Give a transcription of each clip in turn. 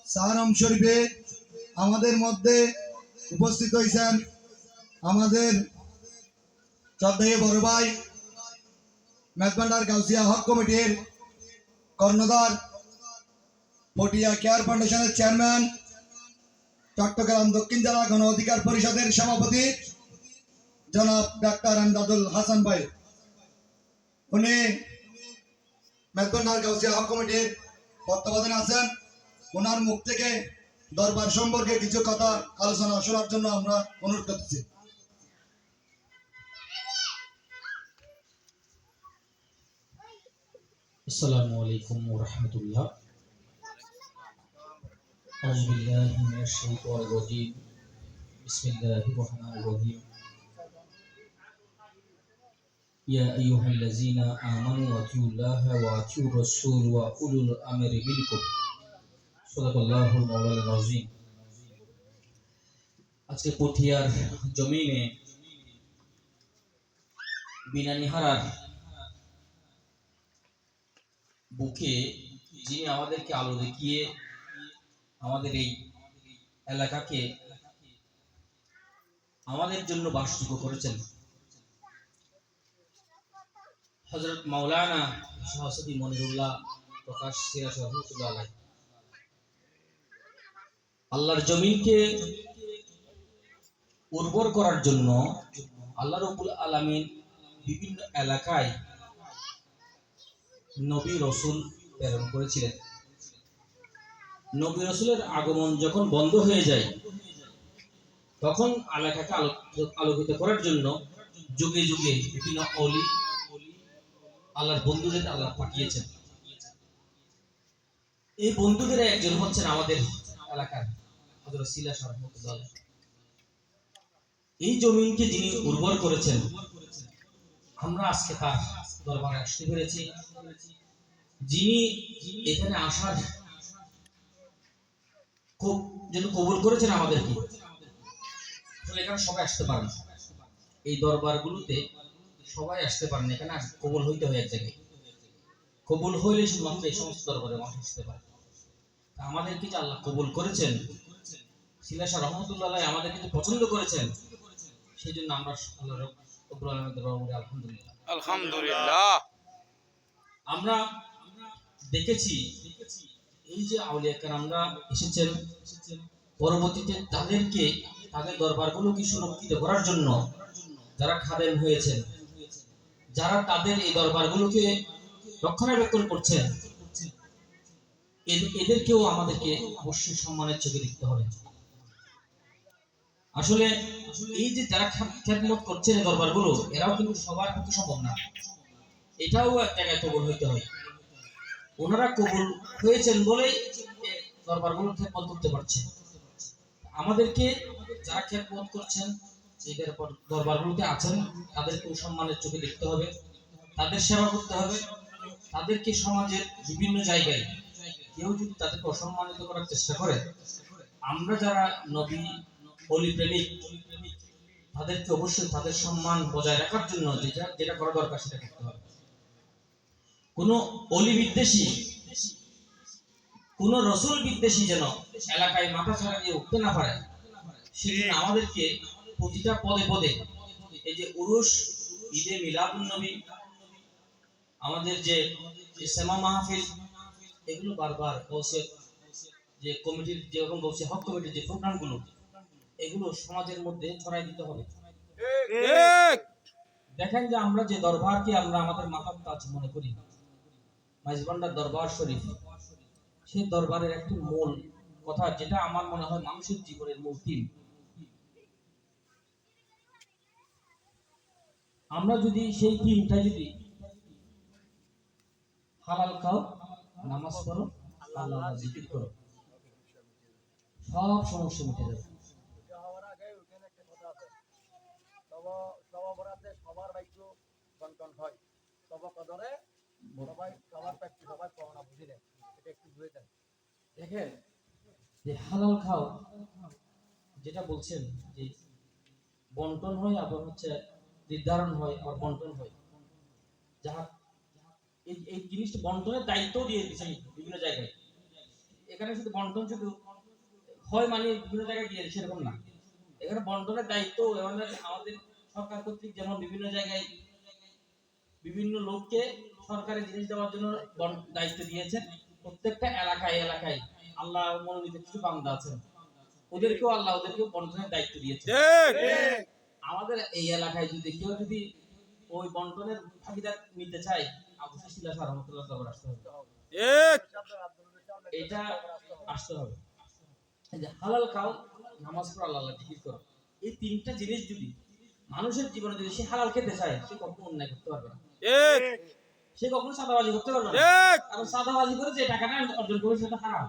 সাহারাম শরীফে আমাদের মধ্যে উপস্থিত হয়েছেন আমাদের শ্রদ্ধেয় বড় ভাই মেজবান্ডার গাউসিয়া হক কমিটির কর্ণধার, পটিয়া কেয়ার ফাউন্ডেশনের চেয়ারম্যান, চট্টগ্রাম দক্ষিণ জেলা গণ অধিকার পরিষদের সভাপতি জনাব ডাক্তার আমদাদুল হাসান ভাই। উনি মেজবান্ডার গাউসিয়া হক কমিটির তত্ত্বাবধানে আছেন। ওনার মুখ থেকে দরবার সম্পর্কে কিছু কথা আলোচনা শোনার জন্য আমরা অনুরোধ করতেছি। আসসালামু আলাইকুম ওয়া রাহমাতুল্লাহ। আউযু বিল্লাহি মিনাশ শাইতানির রাজীম। বিসমিল্লাহির রাহমানির রাহিম। ইয়া আইয়ুহাল্লাযীনা আমানু আতিউল্লাহা ওয়া আতিউর রাসূল ওয়া উলুল আমরি মিনকুম। সাদাকাল্লাহুল মাওলানাল আযীম। আজকে পটিয়ার জমিনে বিনানিহারার বুকে যিনি আমাদেরকে আলো দেখিয়ে আমাদের এই এলাকাকে আমাদের জন্য বাসযোগ্য করেছেন, হযরত মাওলানা শাহসদি মনিরুল্লাহ প্রকাশ সিরাজ রহমাতুল্লাহ আলাইহি আল্লাহর জমিনকে উর্বর করার জন্য আল্লাহ রাব্বুল আলামিন বিভিন্ন এলাকায় নবী রাসূল প্রেরণ করেছিলেন। নবী রাসূলের আগমন যখন বন্ধ হয়ে যায় তখন এলাকাকে আলোকিত করার জন্য যুগে যুগে বিভিন্ন অলি আল্লাহর বন্ধুদের আল্লাহ পাঠিয়েছেন। এই বন্ধুদের একজন হচ্ছেন আমাদের এলাকার হযরত সিলা শাহ রহমাতুল্লাহ আলাইহি। এই জমিনকে যিনি উর্বর করেছেন, আমরা আজকে তার দরবারে আসতে পেরেছি। যিনি এখানে আসার খুব যেন কবুল করেছেন আমাদেরকে। আসলে এখানে সবাই আসতে পারেন, এই দরবারগুলোতে সবাই আসতে পারেন, এখানে কবুল হইতে হয় এক জায়গায়। কবুল হইলে শুধুমাত্র এই সমস্ত দরবারে মানুষ আসতে পারে। আমাদেরকে যে আল্লাহ কবুল করেছেন, সিলা শাহ রহমাতুল্লাহ আলাইহি আমাদেরকে যে পছন্দ করেছেন, সেই জন্য আমরা আল্লাহ রাব্বুল আলামিনের দরবারে বলি আলহামদুলিল্লাহ। আলহামদুলিল্লাহ। আমরা দেখেছি এই যে আউলিয়া কেরামরা এসেছেন, পরবর্তীতে তাদেরকে তাদের দরবারগুলোকে সুরক্ষিত করার জন্য যারা খাদেম হয়েছেন, যারা তাদের এই দরবারগুলোকে রক্ষণাবেক্ষণ করছেন, এদেরকেও আমাদেরকে অবশ্যই সম্মানের চোখে দেখতে হবে। আসলে এই যে যারা খেদমত করছেন এই দরবারগুলো, এরাও কিন্তু সবার পক্ষে সম্ভব না। এটাও এক জায়গায় কবুল হইতে হয়। ওনারা কবুল হয়েছেন বলেই দরবারগুলো খেদমত করতে পারছে। আমাদেরকে যারা খেদমত করছেন, এই দরবারগুলোতে আছেন, তাদেরকে সম্মানের চোখে দেখতে হবে, তাদের সেবা করতে হবে। তাদেরকে সমাজের বিভিন্ন জায়গায় কেউ যদি তাদেরকে অসম্মানিত করার চেষ্টা করে, আমরা যারা নবী অলি প্রেমিক তাদেরকে অবশ্যই তাদের সম্মান বজায় রাখার জন্য যেটা করা দরকার সেটা করতে হবে। কোন অলি বিদ্বেষী, কোন রসুল বিদ্বেষী যেন এলাকায় মাথা ছাড়া দিয়ে উঠতে না পারে, সেদিন আমাদেরকে প্রতিটা পদে পদে এই যে উরুস, ঈদে মিলাদুন নবী, আমাদের যে ইসলামা মাহফিল, এগুলো বারবার গৌসের যে কমিটির যেরকম গৌসিয়া হক কমিটির যে প্রোগ্রামগুলো, এগুলো সমাজের মধ্যে ছড়াই দিতে হবে। দেখেন যে আমরা যে দরবারকে আমরা আমাদের মাথার তাজ মনে করি, মেজবান্ডার দরবার শরীফ, সেই দরবারের একটি মূল কথা, যেটা আমার মনে হয় মানুষের জীবনের মূল থিম। আমরা যদি সেই থিমটা যদি হালাল খাও, নামাজ পড়ো, আল্লাহ জিকির করো, সব সমস্যা মিটে যাবে। সবার ভাগ্য কনকন হয়, সবার কদরে সবাই সবার প্রাপ্তি সবাই পাওনা বুঝিলেন, এটা একটু বুঝে দেন। দেখেন যে হালাল খাও যেটা বলছেন, যে বন্টন হয় আবার হচ্ছে নির্ধারণ হয় আর বন্টন হয়, যাহা এই জিনিসটা বন্টনের দায়িত্ব দিয়ে দিচ্ছে বিভিন্ন জায়গায়। এখানে শুধু বন্টন শুধু হয় মানে বিভিন্ন জায়গায় গিয়ে সেরকম না। এখানে বন্টনের দায়িত্ব আমাদের সরকার কর্তৃক যেমন বিভিন্ন জায়গায় বিভিন্ন লোককে সরকারি জিনিস দেওয়ার জন্য দায়িত্ব দিয়েছেন। প্রত্যেকটা এলাকায় এলাকায় আল্লাহ মনোনীত কিছু বান্দা আছেন, ওদেরকেও বন্টনের দায়িত্ব দিয়েছে। আমাদের এই এলাকায় যদি ওই বন্টনের ভাগিদার নিতে চায়, অবশ্যই শিলা স্যার রহমতুল্লাহ দরবার আসতে হবে। এটা আসতে হবে। এই যে হালাল খাও, নামাজ পড়ো, আল্লাহ জিকির করো, এই তিনটা জিনিস যদি মানুষের জীবনে যদি সে হালাল খেতে চায়, সে কখনো অন্যায় করতে পারবে না, সে কখনো সাদাবাজি করতে পারবে না। কারণ সাদাবাজি করে যে টাকাটা অর্জন করবে সেটা হারাম।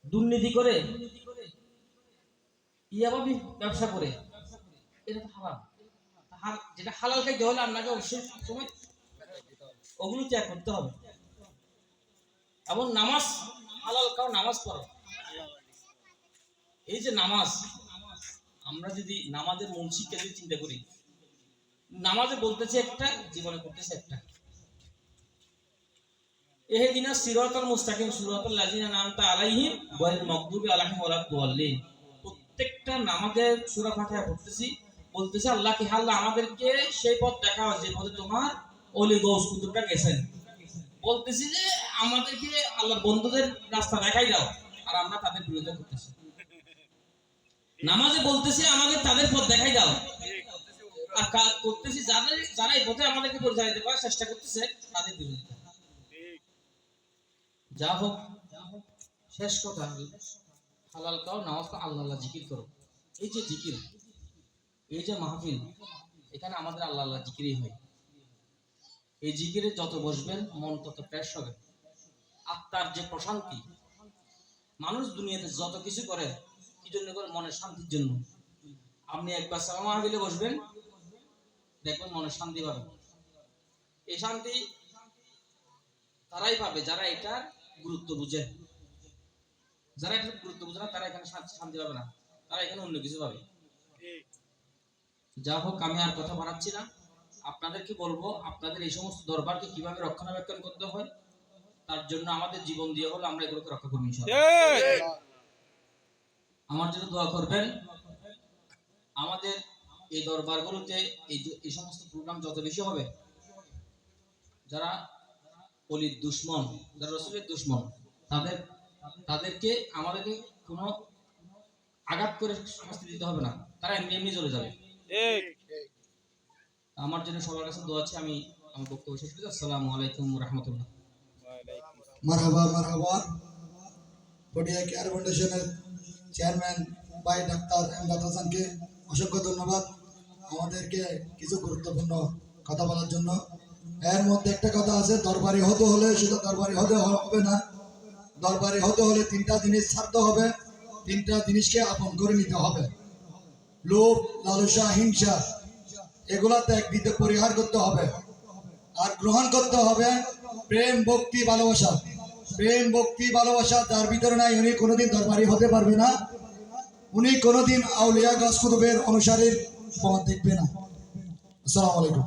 দুর্নীতি করে ইয়াবাবি ব্যবসা করে এটা তো হারাম। যেটা হালাল খাইতে হলে আপনাকে অবশ্যই সবসময় ওগুলো ত্যাগ করতে হবে। এবং নামাজ, হালাল খাও, নামাজ পড়ো। এই যে নামাজ, আমরা যদি নামাজের মূল শিক্ষা যদি চিন্তা করি, নামাজে বলতেছে একটা, জীবনে করতেছে একটা। ইহদিনাস সিরাতাল মুস্তাকিম সিরাতাল লাযিনা আন'আমতা আলাইহিম গায়রিল মাগদুবি আলাইহিম ওয়ালাদ দাল্লিন। প্রত্যেকটা নামাজের সূরা ফাতিহা পড়তেছি, বলতেছে আল্লাহ কি আল্লাহ আমাদেরকে সেই পথ দেখাও যে পথে তোমার ওলি গৌস কুতুবরা গেছেন। বলতেছি যে আমাদেরকে আল্লাহর বন্ধুদের রাস্তা দেখাই দাও, আর আমরা তাদের বিরোধিতা করতেছি। নামাজে বলতেছি আমাদের তাদের পথ দেখাই দাও, আর করতেছি যারা এই পথে আমাদেরকে পরিচালিত করার চেষ্টা করতেছে তাদের বিরোধিতা। যা হোক, শেষ কথা হালাল খাও, নামাজ পড়ো, আল্লাহ জিকির করো। এই যে জিকির, এই যে মাহফিল, এখানে আমাদের আল্লাহ জিকিরই হয়। এই জিকিরে যত বসবেন মন তত ফ্রেশ হবে। আত্মার যে প্রশান্তি, মানুষ দুনিয়াতে যত কিছু করে কি জন্য করে? মনের শান্তির জন্য। আপনি একবার সালাম মাহফিলে বসবেন, দেখবেন মনের শান্তি পাবেন। এই শান্তি তারাই পাবে যারা এটার গুরুত্ব বুঝে। যারা এটার গুরুত্ব বুঝে না, তারা এখানে শান্তি পাবে না, তারা এখানে অন্য কিছু পাবে। যা হোক, আমি আর কথা বাড়াচ্ছি না। আপনাদেরকে বলবো, আপনাদের এই সমস্ত দরবারকে কিভাবে রক্ষণাবেক্ষণ করতে হয়, তার জন্য আমাদের জীবন দিয়ে হলো আমরা এগুলোকে রক্ষা করবো ইনশাআল্লাহ। আমার জন্য দোয়া করবেন। আমাদের এই দরবারগুলোতে এই সমস্ত প্রোগ্রাম যত বেশি হবে, যারা অলির দুশ্মন, যারা রাসূলের দুশ্মন, তাদেরকে আমাদেরকে কোনো আঘাত করে শাস্তি দিতে হবে না, তারা এমনি এমনি চলে যাবে। আমার জন্য সবার কাছে দোয়া আছে। আমি আমার বক্তব্য শেষ করছি। আসসালামু আলাইকুম ওয়া রাহমাতুল্লাহ। মারহাবা মারহাবা। পটিয়া কেয়ার ফাউন্ডেশনের চেয়ারম্যান ভাই ডাক্তার এমদাদ হাসানকে অসংখ্য ধন্যবাদ আমাদেরকে কিছু গুরুত্বপূর্ণ কথা বলার জন্য। এর মধ্যে একটা কথা আছে, দরবারি হতে হলে শুধু দরবারি হতে হবে না, দরবারি হতে হলে তিনটা জিনিস ছাড়তে হবে, তিনটা জিনিসকে আপন করে নিতে হবে। লোভ, লালসা, হিংসা, এগুলা ত্যাগ দিতে পরিহার করতে হবে। আর গ্রহণ করতে হবে প্রেম, ভক্তি, ভালোবাসা। প্রেম, ভক্তি, ভালোবাসা যার ভিতরে নাই, উনি কোনোদিন দরবারি হতে পারবে না, উনি কোনোদিন আউলিয়া গাছ কুতুবের অনুসারীর পথ দেখবে না। আসসালামু আলাইকুম।